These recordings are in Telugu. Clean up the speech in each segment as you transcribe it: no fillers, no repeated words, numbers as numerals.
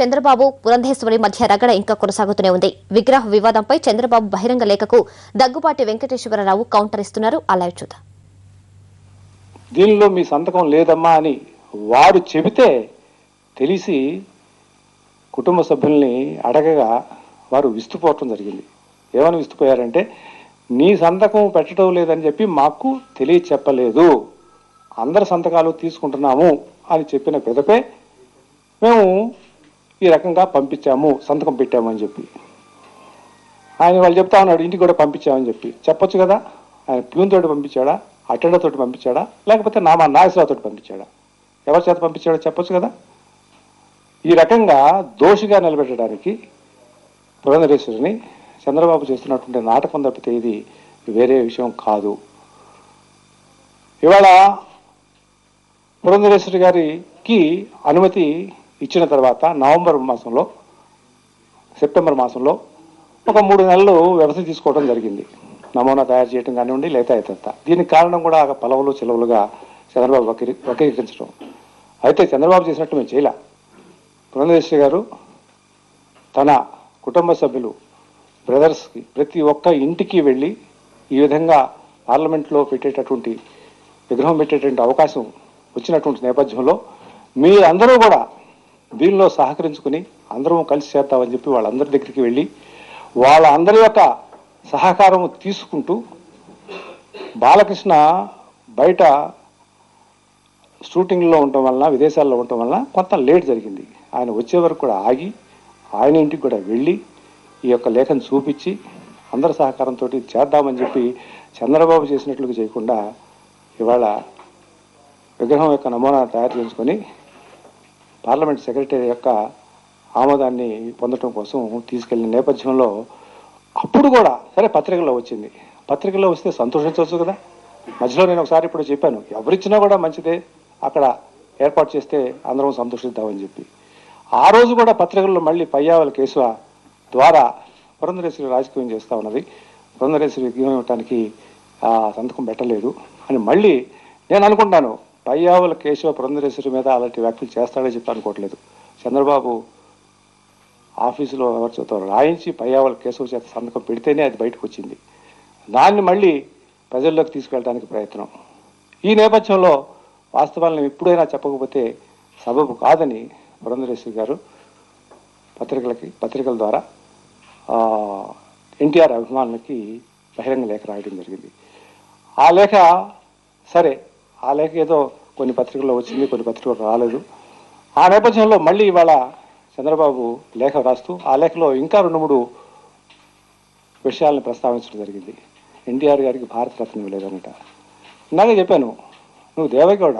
చంద్రబాబు పురంధేశ్వరి మధ్య రగడ ఇంకా కొనసాగుతూనే ఉంది. విగ్రహ వివాదంపై చంద్రబాబు బహిరంగ లేఖకు దగ్గుబాటి వెంకటేశ్వరరావు కౌంటర్ ఇస్తున్నారు. అలా చూద్దాం. దీనిలో మీ సంతకం లేదమ్మా అని వారు చెబితే తెలిసి కుటుంబ సభ్యుల్ని అడగగా వారు విస్తుపోవటం జరిగింది. ఏమని విస్తుపోయారంటే, నీ సంతకం పెట్టడం లేదని చెప్పి మాకు తెలియచెప్పలేదు, అందరి సంతకాలు తీసుకుంటున్నాము అని చెప్పిన పెదపే మేము ఈ రకంగా పంపించాము, సంతకం పెట్టామని చెప్పి ఆయన వాళ్ళు చెప్తా ఉన్నాడు. ఇంటికి కూడా పంపించామని చెప్పి చెప్పొచ్చు కదా. ఆయన ప్యూన్ తోటి పంపించాడా, అటెండర్ తోటి పంపించాడా, లేకపోతే నాగేశ్వరరావు తోటి పంపించాడా, ఎవరి చేత పంపించాడో చెప్పొచ్చు కదా. ఈ రకంగా దోషిగా నిలబెట్టడానికి పురంధరేశ్వరిని చంద్రబాబు చేస్తున్నటువంటి నాటకం తప్పితే ఇది వేరే విషయం కాదు. ఇవాళ పురంధరేశ్వరి గారికి అనుమతి ఇచ్చిన తర్వాత సెప్టెంబర్ మాసంలో ఒక 3 నెలలు వ్యవస్థ తీసుకోవడం జరిగింది. నమూనా తయారు చేయడం కానివ్వండి, లేదా ఇతరత. దీనికి కారణం కూడా పలవలు చిలవలుగా చంద్రబాబు వక్రీకరించడం. అయితే చంద్రబాబు చేసినట్టు మేము చేయలే. పురంధరేశ్వరి గారు తన కుటుంబ సభ్యులు బ్రదర్స్కి ప్రతి ఒక్క ఇంటికి వెళ్ళి ఈ విధంగా పార్లమెంట్లో పెట్టేటటువంటి విగ్రహం పెట్టేటువంటి అవకాశం వచ్చినటువంటి నేపథ్యంలో మీరందరూ కూడా దీనిలో సహకరించుకుని అందరం కలిసి చేద్దామని చెప్పి వాళ్ళందరి దగ్గరికి వెళ్ళి వాళ్ళందరి యొక్క సహకారం తీసుకుంటూ, బాలకృష్ణ బయట షూటింగ్లో ఉండటం వలన, విదేశాల్లో ఉండటం వలన కొంత లేట్ జరిగింది. ఆయన వచ్చే వరకు కూడా ఆగి ఆయన ఇంటికి కూడా వెళ్ళి ఈ యొక్క లేఖను చూపించి అందరి సహకారంతో చేద్దామని చెప్పి చంద్రబాబు చేసినట్లుగా చేయకుండా ఇవాళ విగ్రహం యొక్క నమూనా తయారు చేసుకొని పార్లమెంట్ సెక్రటరీ యొక్క ఆమోదాన్ని పొందడం కోసం తీసుకెళ్లిన నేపథ్యంలో అప్పుడు కూడా సరే పత్రికల్లో వచ్చింది. పత్రికల్లో వస్తే సంతోషించవచ్చు కదా. మధ్యలో నేను ఒకసారి ఇప్పుడు చెప్పాను, ఎవరిచ్చినా కూడా మంచిదే, అక్కడ ఏర్పాటు చేస్తే అందరం సంతోషిద్దామని చెప్పి. ఆ రోజు కూడా పత్రికల్లో మళ్ళీ పయ్యావల కేశవ ద్వారా పురంధరేశ్వరి రాజకీయం చేస్తూ ఉన్నది, పురంధరేశ్వరి విగ్రహం ఇవ్వటానికి సంతకం పెట్టలేదు అని మళ్ళీ నేను అనుకుంటాను. పయ్యావుల కేశవ పురంధరేశ్వరి మీద అలాంటి వ్యాఖ్యలు చేస్తాడని చెప్పి అనుకోవట్లేదు. చంద్రబాబు ఆఫీసులో ఎవరితో రాయించి పయ్యావుల కేశవ చేత సంతకం పెడితేనే అది బయటకు వచ్చింది. దాన్ని మళ్ళీ ప్రజల్లోకి తీసుకెళ్ళడానికి ప్రయత్నం. ఈ నేపథ్యంలో వాస్తవాలను ఎప్పుడైనా చెప్పకపోతే సబబు కాదని పురంధరేశ్వరి గారు పత్రికల ద్వారా ఎన్టీఆర్ అభిమానులకి బహిరంగ లేఖ రాయడం జరిగింది. ఆ లేఖ సరే, ఆ లేఖ ఏదో కొన్ని పత్రికల్లో వచ్చింది, కొన్ని పత్రికలు రాలేదు. ఆ నేపథ్యంలో మళ్ళీ ఇవాళ చంద్రబాబు లేఖ రాస్తూ ఆ లేఖలో ఇంకా 2-3 విషయాలను ప్రస్తావించడం జరిగింది. ఎన్టీఆర్ గారికి భారతరత్న ఇవ్వలేదన్నట. ఇందాక చెప్పాను, నువ్వు దేవగౌడ,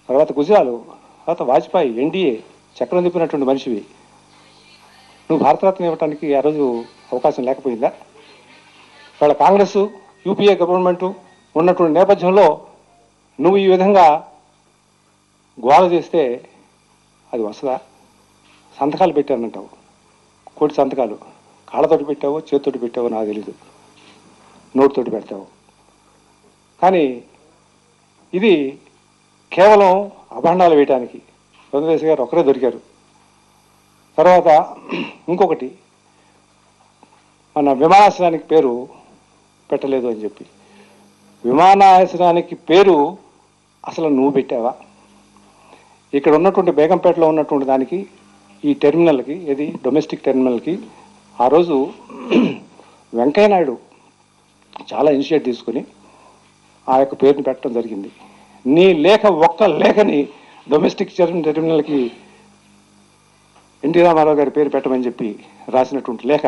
తర్వాత గుజరాలు, తర్వాత వాజ్పేయి, ఎన్డీఏ చక్రం తిప్పినటువంటి మనిషివి, నువ్వు భారతరత్న ఇవ్వడానికి ఆ రోజు అవకాశం లేకపోయిందా? వాళ్ళ కాంగ్రెస్ యూపీఏ గవర్నమెంటు ఉన్నటువంటి నేపథ్యంలో నువ్వు ఈ విధంగా గోల చేస్తే అది వస్తుందా? సంతకాలు పెట్టానంటావు, కోటి సంతకాలు కాళ్ళతోటి పెట్టావో చేతితోటి పెట్టావో నాకు తెలీదు, నోటితోటి పెడతావు. కానీ ఇది కేవలం అభాండాలు వేయటానికి పురంధరేశ్వరి గారు ఒకరే దొరికారు. తర్వాత ఇంకొకటి, మన విమానాశ్రయానికి పేరు పెట్టలేదు అని చెప్పి. విమానాశ్రయానికి పేరు అసలు నువ్వు పెట్టావా? ఇక్కడ ఉన్నటువంటి బేగంపేటలో ఉన్నటువంటి దానికి, ఈ టెర్మినల్కి, ఇది డొమెస్టిక్ టెర్మినల్కి ఆ రోజు వెంకయ్యనాయుడు చాలా ఇనిషియేటివ్ తీసుకుని ఆ యొక్క పేరుని పెట్టడం జరిగింది. నీ లేఖ, ఒక్క లేఖని డొమెస్టిక్ టెర్మినల్కి ఎన్టీ రామారావు గారి పేరు పెట్టమని చెప్పి రాసినటువంటి లేఖ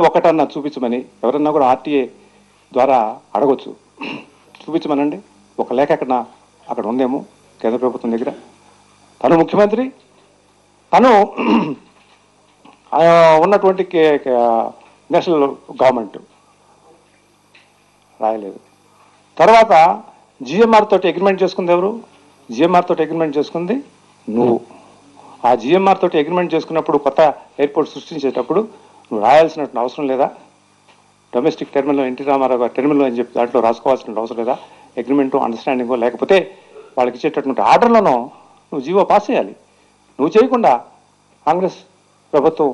ఒక్కటన్నా చూపించమని ఎవరన్నా కూడా ఆర్టీఏ ద్వారా అడగొచ్చు. చూపించమనండి. ఒక లేఖ అక్కడ ఉందేమో కేంద్ర ప్రభుత్వం దగ్గర. తను ముఖ్యమంత్రి, తను ఉన్నటువంటి నేషనల్ గవర్నమెంట్ రాయలేదు. తర్వాత జిఎంఆర్ తోటి అగ్రిమెంట్ చేసుకుంది ఎవరు? జిఎంఆర్ తోటి అగ్రిమెంట్ చేసుకుంది నువ్వు. ఆ జిఎంఆర్ తోటి అగ్రిమెంట్ చేసుకున్నప్పుడు, కొత్త ఎయిర్పోర్ట్ సృష్టించేటప్పుడు నువ్వు రాయాల్సినటువంటి అవసరం లేదా? డొమెస్టిక్ టెర్మినల్ ఎన్టీ రామారావు గారు టెర్మినల్ అని చెప్పి దాంట్లో రాసుకోవాల్సిన అవసరం లేదా? అగ్రిమెంటో, అండర్స్టాండింగో, లేకపోతే వాళ్ళకి ఇచ్చేటటువంటి ఆర్డర్లను నువ్వు జీవో పాస్ చేయాలి. నువ్వు చేయకుండా కాంగ్రెస్ ప్రభుత్వం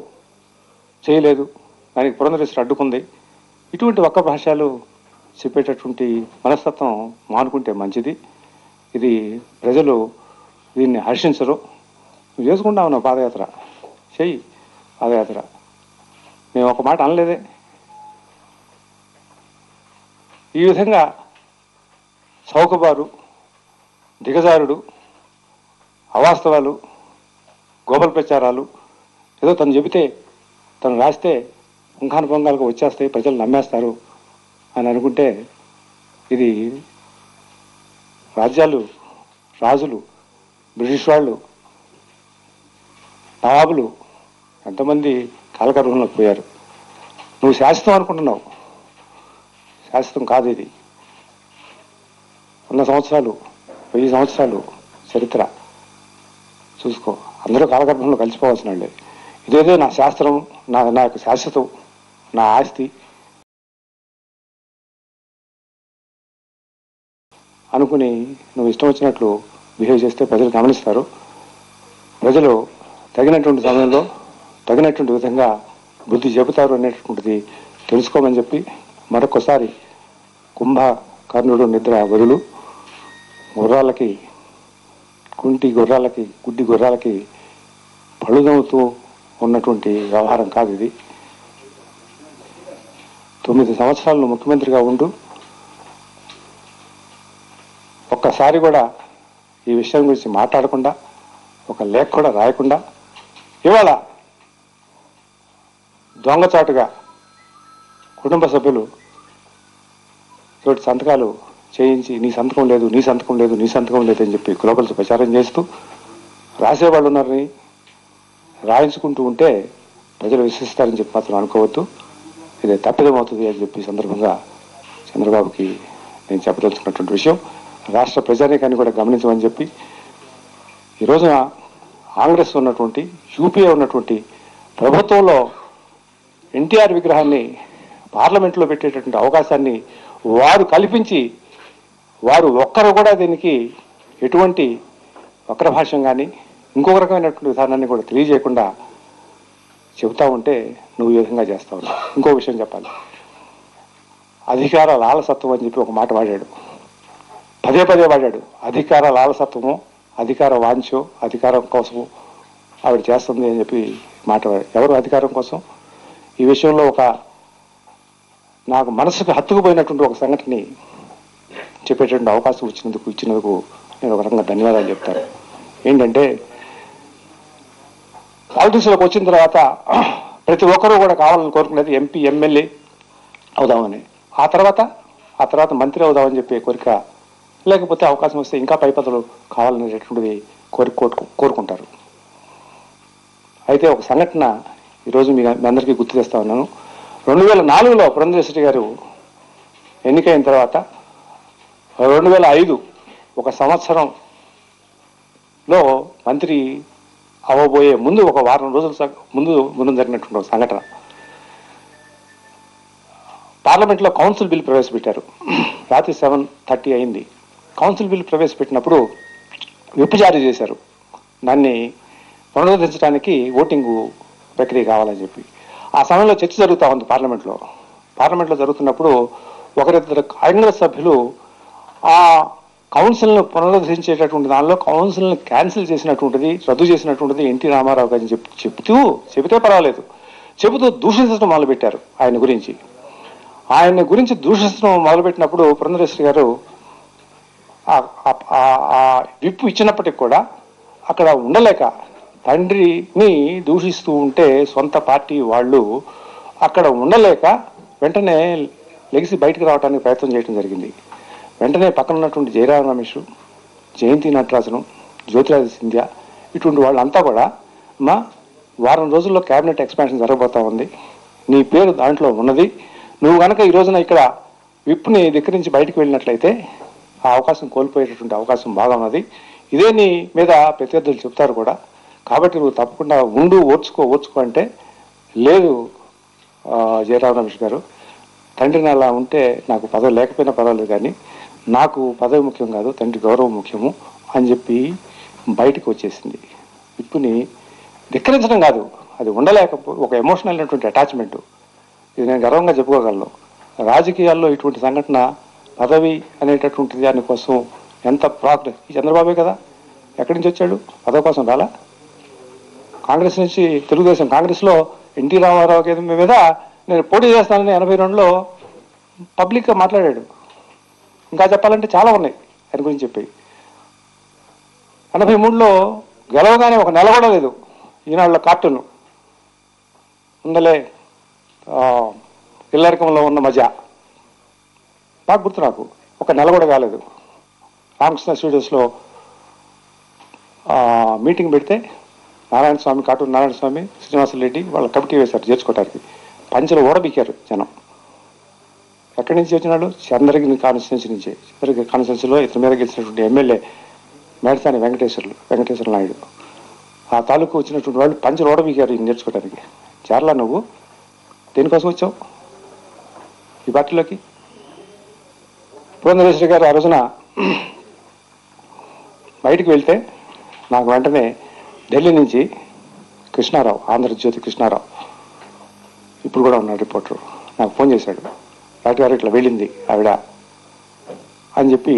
చేయలేదు, దానికి పురంధరేశ్వరి అడ్డుకుంది. ఇటువంటి ఒక్క భాషలు చెప్పేటటువంటి మనస్తత్వం మానుకుంటే మంచిది. ఇది ప్రజలు దీన్ని హర్షించరు. నువ్వు చేసుకుంటా ఉన్నావు పాదయాత్ర, చెయ్యి పాదయాత్ర. మేము ఒక మాట అనలేదే. ఈ విధంగా చౌకబారు, దిగజారుడు, అవాస్తవాలు, గోబల్ ప్రచారాలు, ఏదో తను చెబితే తను రాస్తే పుంఖాను పొంగాలకు వచ్చేస్తాయి, ప్రజలు నమ్మేస్తారు అని అనుకుంటే ఇది రాజ్యాలు, రాజులు, బ్రిటిష్ వాళ్ళు, నవాబులు ఎంతమంది కాలగర్భంలోకి పోయారు. నువ్వు శాశ్వతం అనుకుంటున్నావు, శాశ్వతం కాదు ఇది. 100 సంవత్సరాలు, 1000 సంవత్సరాలు చరిత్ర చూసుకో. అందరూ కాలగర్భంలో కలిసిపోవాల్సిన వాళ్ళే. ఇదేదో నా శాస్త్రం, నా యొక్క శాశ్వతం, నా ఆస్తి అనుకుని నువ్వు ఇష్టం వచ్చినట్లు బిహేవ్ చేస్తే ప్రజలు గమనిస్తారు. ప్రజలు తగినటువంటి సమయంలో తగినటువంటి విధంగా బుద్ధి చెబుతారు అనేటటువంటిది తెలుసుకోమని చెప్పి మరొకసారి కుంభకర్ణుడు నిద్ర వదులు, గుర్రాలకి, గుడ్డి గుర్రాలకి పழுదవుతూ ఉన్నటువంటి వ్యవహారం కాదు ఇది. 9 సంవత్సరాలు ముఖ్యమంత్రిగా ఉండు, ఒక్కసారి కూడా ఈ విషయం గురించి మాట్లాడకుండా, ఒక లేఖ కూడా రాయకుండా, ఇవాళ దొంగచాటుగా కుటుంబ సభ్యులు తోటి సంతకాలు చేయించి నీ సంతకం లేదు, నీ సంతకం లేదు, నీ సంతకం లేదని చెప్పి గ్లోబల్స్ ప్రచారం చేస్తూ రాసేవాళ్ళు ఉన్నారని రాయించుకుంటూ ఉంటే ప్రజలు విశ్వసిస్తారని చెప్పి మాత్రం అనుకోవద్దు. ఇది తప్పిదమవుతుంది అని చెప్పి సందర్భంగా చంద్రబాబుకి నేను చెప్పదలుచుకున్నటువంటి విషయం. రాష్ట్ర ప్రజానీకాన్ని కూడా గమనించమని చెప్పి ఈ రోజున కాంగ్రెస్ ఉన్నటువంటి, యూపీఏ ఉన్నటువంటి ప్రభుత్వంలో ఎన్టీఆర్ విగ్రహాన్ని పార్లమెంట్లో పెట్టేటటువంటి అవకాశాన్ని వారు కల్పించి, వారు ఒక్కరు కూడా దీనికి ఎటువంటి వక్రభాష్యం కానీ ఇంకొక రకమైనటువంటి విధానాన్ని కూడా తెలియజేయకుండా చెబుతా ఉంటే నువ్వు ఈ విధంగా చేస్తా ఉన్నావు. ఇంకో విషయం చెప్పాలి. అధికార లాలసత్వం అని చెప్పి ఒక మాట వాడాడు, పదే వాడాడు. అధికార లాలసత్వము, అధికార వాంఛో, అధికారం కోసము ఆవిడ చేస్తుంది అని చెప్పి మాట. ఎవరు అధికారం కోసం? ఈ విషయంలో నాకు మనసుకు హత్తుకుపోయినటువంటి ఒక సంఘటనని చెప్పేటువంటి అవకాశం ఇచ్చినందుకు నేను ఒక రకంగా ధన్యవాదాలు చెప్తాను. ఏంటంటే, పాలిటిక్స్లోకి వచ్చిన తర్వాత ప్రతి ఒక్కరూ కూడా కావాలని కోరుకునేది ఎంపీ, ఎమ్మెల్యే అవుదామని, ఆ తర్వాత మంత్రి అవుదామని చెప్పే కోరిక, లేకపోతే అవకాశం వస్తే ఇంకా పై పదవులు కావాలనేటటువంటిది కోరుకుంటారు. అయితే ఒక సంఘటన ఈరోజు మీ అందరికీ గుర్తు చేస్తా ఉన్నాను. 2004లో పురంధరేశ్వరి గారు ఎన్నికైన తర్వాత 2005 ఒక సంవత్సరంలో మంత్రి అవ్వబోయే ముందు ఒక వారం రోజుల ముందు జరిగినటువంటి ఒక సంఘటన. పార్లమెంట్లో కౌన్సిల్ బిల్ ప్రవేశపెట్టారు. రాత్రి 7:30 అయింది. కౌన్సిల్ బిల్ ప్రవేశపెట్టినప్పుడు విప్ జారీ చేశారు. దాన్ని పునరుద్ధరించడానికి ఓటింగు ప్రక్రియ కావాలని చెప్పి. ఆ సమయంలో చర్చ జరుగుతూ ఉంది పార్లమెంట్లో జరుగుతున్నప్పుడు ఒకరిద్దరు కాంగ్రెస్ సభ్యులు ఆ కౌన్సిల్ను పునరుద్ధరించేటటువంటి దానిలో కౌన్సిల్ని క్యాన్సిల్ చేసినటువంటిది, రద్దు చేసినటువంటిది ఎన్టీ రామారావు గారిని చెబితే పర్వాలేదు, చెబుతూ దూషించడం మొదలుపెట్టారు. ఆయన గురించి దూషించడం మొదలుపెట్టినప్పుడు పురంధరేశ్వరి గారు ఆ విప్పు ఇచ్చినప్పటికి కూడా అక్కడ ఉండలేక, తండ్రిని దూషిస్తూ ఉంటే సొంత పార్టీ వాళ్ళు అక్కడ ఉండలేక వెంటనే లెగిసి బయటకు రావడానికి ప్రయత్నం చేయడం జరిగింది. వెంటనే పక్కన ఉన్నటువంటి జయరాం రమేష్, జయంతి నటరాజను, జ్యోతిరాజు సింధ్యా ఇటువంటి వాళ్ళంతా కూడా వారం రోజుల్లో క్యాబినెట్ ఎక్స్పాన్షన్ జరగబోతా ఉంది, నీ పేరు దాంట్లో ఉన్నది, నువ్వు కనుక ఈ రోజున ఇక్కడ విప్ని దగ్గర నుంచి బయటకు వెళ్ళినట్లయితే ఆ అవకాశం కోల్పోయేటటువంటి అవకాశం బాగా ఉన్నది, ఇదే నీ మీద ప్రత్యర్థులు చెప్తారు కూడా, కాబట్టి నువ్వు తప్పకుండా ఓర్చుకో అంటే, లేదు జయరాం రమేష్ గారు, తండ్రిని అలా ఉంటే నాకు పదవి లేకపోయినా పర్వాలేదు, కానీ నాకు పదవి ముఖ్యం కాదు, తండ్రి గౌరవం ముఖ్యము అని చెప్పి బయటకు వచ్చేసింది. విప్పుని ధిక్కరించడం కాదు, అది ఉండలేకపో ఒక ఎమోషనల్ అయినటువంటి అటాచ్మెంట్. ఇది నేను గర్వంగా చెప్పుకోగలను. రాజకీయాల్లో ఇటువంటి సంఘటన పదవి అనేటటువంటి దానికోసం ఎంత ప్రోగ్రెస్. ఈ చంద్రబాబే కదా ఎక్కడి నుంచి వచ్చాడు, పదవి కోసం రాలా. కాంగ్రెస్ నుంచి తెలుగుదేశం కాంగ్రెస్లో ఎన్టీ రామారావు మీద నేను పోటీ చేస్తానని 82లో పబ్లిక్గా మాట్లాడాడు. ఇంకా చెప్పాలంటే చాలా ఉన్నాయి ఆయన గురించి చెప్పి. 83లో గెలవగానే ఒక నెల కూడా లేదు. ఈనాడులో కార్టూన్ ఉందలే ఇల్లరికంలో ఉన్న మజా బాగా గుర్తు నాకు. ఒక నెల కూడా కాలేదు. రామకృష్ణ స్టూడియోస్లో మీటింగ్ పెడితే నారాయణ స్వామి, కాటూరు నారాయణ స్వామి, శ్రీనివాసరెడ్డి వాళ్ళ కమిటీ వేశారు చేర్చుకోవడానికి. పంచలు ఓడబిక్కారు జనం. ఎక్కడి నుంచి వచ్చినాడు? చంద్రగిరి కాన్స్టిట్యున్సీ నుంచి. చంద్రగిరి కాన్స్టిట్యున్సీలో ఇతని మీద గెలిచినటువంటి ఎమ్మెల్యే మేడసాని వెంకటేశ్వర నాయుడు. ఆ తాలూకు వచ్చినటువంటి వాళ్ళు పంచలు ఓడబిక్కారు ఈయన నేర్చుకోవడానికి. చేరలా నువ్వు దేనికోసం వచ్చావు ఈ పార్టీలోకి? పురంధరేశ్వరి గారు ఆ రోజున బయటికి వెళ్తే నాకు వెంటనే ఢిల్లీ నుంచి కృష్ణారావు, ఆంధ్రజ్యోతి కృష్ణారావు, ఇప్పుడు కూడా ఉన్నాడు రిపోర్టరు, నాకు ఫోన్ చేశాడు. డాక్టర్ గారు ఇట్లా వెళ్ళింది ఆవిడ అని చెప్పి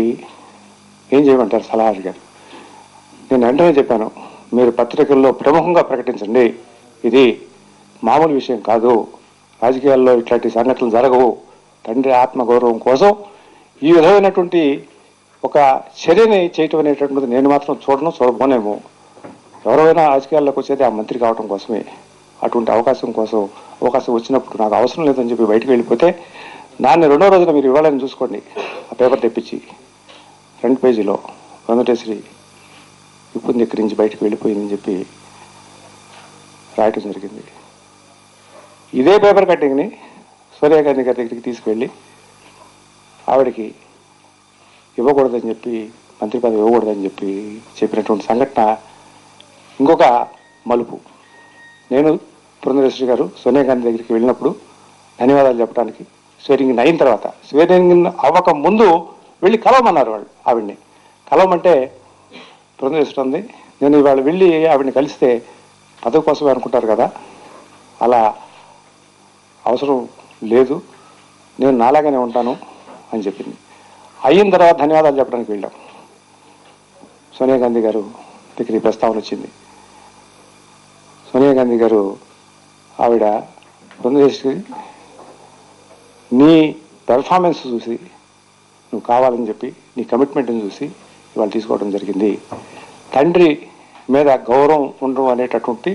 ఏం చేయమంటారు సలహా అడిగారు. నేను వెంటనే చెప్పాను, మీరు పత్రికల్లో ప్రముఖంగా ప్రకటించండి, ఇది మామూలు విషయం కాదు, రాజకీయాల్లో ఇట్లాంటి సంఘటనలు జరగవు. తండ్రి ఆత్మగౌరవం కోసం ఈ విధమైనటువంటి ఒక చర్యని చేయటం అనేటటువంటిది నేను మాత్రం చూడబోనేమో. ఎవరైనా రాజకీయాల్లోకి వచ్చేది ఆ మంత్రి కావడం కోసమే. అటువంటి అవకాశం వచ్చినప్పుడు నాకు అవసరం లేదని చెప్పి బయటకు వెళ్ళిపోతే దాన్ని రెండో రోజున మీరు ఇవ్వాలని చూసుకోండి. ఆ పేపర్ తెప్పించి ఫ్రంట్ పేజీలో వెంకటేశ్వరి ఇప్పుడు దగ్గర నుంచి బయటకు వెళ్ళిపోయిందని చెప్పి రాయటం జరిగింది. ఇదే పేపర్ కట్టింగ్ని సోనియా గాంధీ గారి దగ్గరికి తీసుకువెళ్ళి ఆవిడకి ఇవ్వకూడదని చెప్పి, మంత్రి పదవి ఇవ్వకూడదని చెప్పినటువంటి సంఘటన ఇంకొక మలుపు. నేను పురంధరేశ్వరి గారు సోనియా గాంధీ దగ్గరికి వెళ్ళినప్పుడు ధన్యవాదాలు చెప్పడానికి స్వేరింగ్ అయిన తర్వాత, స్వేరింగ్ అవ్వక ముందు వెళ్ళి కలవమన్నారు వాళ్ళు. ఆవిడ్ని కలవమంటే పురంధరేశ్వరి ఉంది, నేను ఇవాళ వెళ్ళి ఆవిడ్ని కలిస్తే పదవి కోసమే అనుకుంటారు కదా, అలా అవసరం లేదు, నేను నాలాగానే ఉంటాను అని చెప్పింది. అయిన తర్వాత ధన్యవాదాలు చెప్పడానికి వెళ్ళాం. సోనియా గాంధీ గారు దగ్గర ఈ ప్రస్తావన వచ్చింది. సోనియా గాంధీ గారు ఆవిడ పురంధరేశ్వరి నీ పెర్ఫార్మెన్స్ చూసి, నువ్వు కావాలని చెప్పి నీ కమిట్మెంట్ని చూసి ఇవాళ తీసుకోవడం జరిగింది. తండ్రి మీద గౌరవం ఉండడం అనేటటువంటి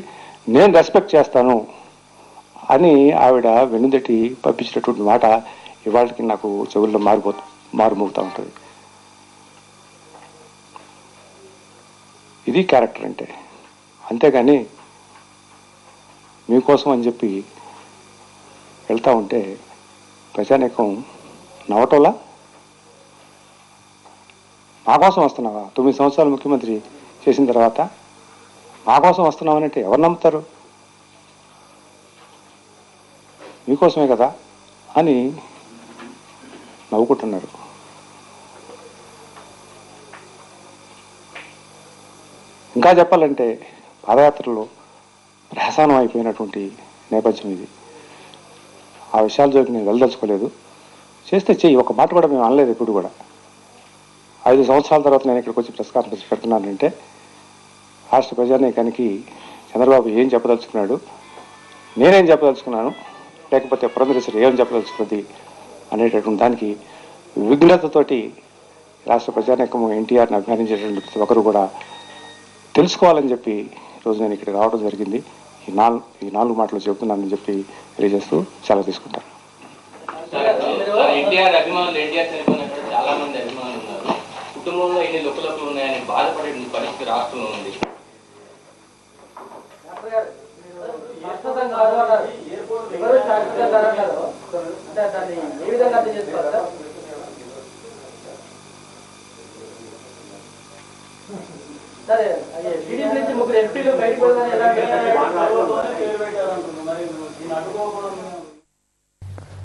నేను రెస్పెక్ట్ చేస్తాను అని ఆవిడ వెన్నుదట్టి పంపించినటువంటి మాట ఇవాళకి నాకు చెవుల్లో మారుమోగుతూ ఉంటుంది. ఇది క్యారెక్టర్ అంటే. అంతేగాని మీకోసం అని చెప్పి వెళ్తూ ఉంటే ప్రజానీకం నవ్వటంలా, మా కోసం వస్తున్నావా, 9 సంవత్సరాలు ముఖ్యమంత్రి చేసిన తర్వాత మా కోసం వస్తున్నావనంటే ఎవరు నమ్ముతారు? మీకోసమే కదా అని నవ్వుకుంటున్నారు. ఇంకా చెప్పాలంటే పాదయాత్రలో ప్రహసనం అయిపోయినటువంటి నేపథ్యం ఇది. ఆ విషయాల జోలికి నేను వెళ్ళదలుచుకోలేదు. చేస్తే చెయ్యి, ఒక మాట కూడా మేము అనలేదు ఎప్పుడు కూడా. 5 సంవత్సరాల తర్వాత నేను ఇక్కడికి వచ్చి ప్రెస్ కాన్ఫరెన్స్ పెడుతున్నానంటే రాష్ట్ర ప్రజానీకానికి చంద్రబాబు ఏం చెప్పదలుచుకున్నాడు, నేనేం చెప్పదలుచుకున్నాను, లేకపోతే పురంధరేశ్వరి ఏం చెప్పదలుచుకున్నది అనేటటువంటి దానికి విఘ్నతతోటి రాష్ట్ర ప్రజానీకము ఎన్టీఆర్ని అభిమానించేటువంటి ప్రతి ఒక్కరు కూడా తెలుసుకోవాలని చెప్పి ఈరోజు నేను ఇక్కడికి రావడం జరిగింది. ఈ నాలుగు మాటలు చెబుతున్నానని చెప్పి తెలియజేస్తూ సెలవు తీసుకుంటాను. ఎన్టీఆర్ అభిమానులు, ఎన్టీఆర్ చనిపోయినప్పుడు చాలా మంది అభిమానులు ఉన్నారు. కుటుంబంలో ఎన్ని లోపలకులు ఉన్నాయని బాధపడే పరిస్థితి రాష్ట్రంలో ఉంది. సరే, టీడీపీ నుంచి 3 ఎంపీలు బయటకు వెళ్ళాలని ఎలా